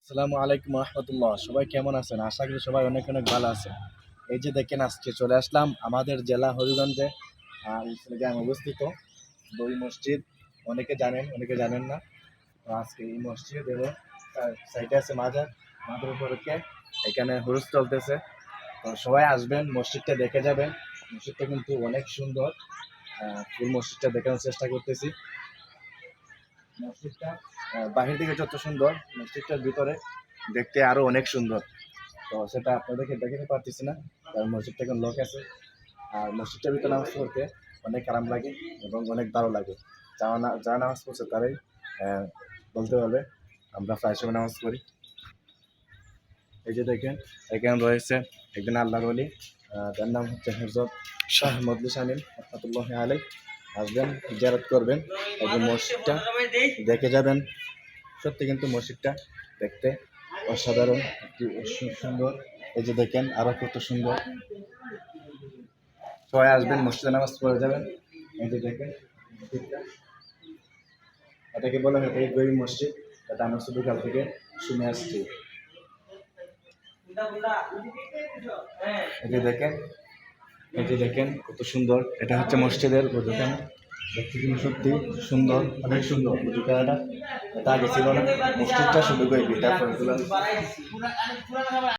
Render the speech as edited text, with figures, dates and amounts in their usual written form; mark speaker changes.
Speaker 1: আসসালামু আলাইকুম রহমতুল্লাহ। সবাই কেমন আছেন? আশা করি সবাই অনেক অনেক ভালো আছেন। এই যে দেখেন, আজকে চলে আসলাম আমাদের জেলা হবিগঞ্জে, গ্রামে অবস্থিত দই মসজিদ। অনেকে জানেন, অনেকে জানেন না। তো আজকে এই মসজিদের সাইডে আছে মাজার, মাজার উপরে এখানে হুরুস চলতেছে। তো সবাই আসবেন, মসজিদটা দেখে যাবেন। মসজিদটা কিন্তু অনেক সুন্দর। ফুল মসজিদটা দেখানোর চেষ্টা করতেছি। মসজিদটা বাহির থেকে যত সুন্দর, মসজিদটার ভিতরে দেখতে আরো অনেক সুন্দর। তো সেটা আপনাদেরকে দেখাতে পারতেছি না, কারণ মসজিদটা এখন লোক আছে। আর মসজিদটার ভিতরে নামাজ পড়তে অনেক আরাম লাগে এবং অনেক ভালো লাগে। যারা নামাজ পড়ছে তারাই বলতে পারবে। আমরা প্রায় সময় নামাজ পড়ি। এই যে দেখেন, এখানে রয়েছে একজন আল্লাহর ওলি, যার নাম হচ্ছে হযরত শাহ মজলিস আমিন রহমাতুল্লাহি আলাইহি। আসবেন, জিয়ারত করবেন এবং মসজিদটা দেখে যাবেন। সত্যি কিন্তু মসজিদটা দেখতে অসাধারণ, একটি সুন্দর। এই যে দেখেন, আরো কত সুন্দর। সবাই আসবেন, মসজিদে নামাজ পড়ে যাবেন। এই যে দেখেন মসজিদটা, এটাকে বলা হয় এই গরিব মসজিদ। এটা আমরা ছোটকাল থেকে শুনে আসছি। এই যে দেখেন, এই যে দেখেন কত সুন্দর। এটা হচ্ছে মসজিদের দোকান। দেখতে কিন্তু সত্যি সুন্দর, অনেক সুন্দর দোকানটা। এটা আগে ছিল না, মসজিদটা শুধু করে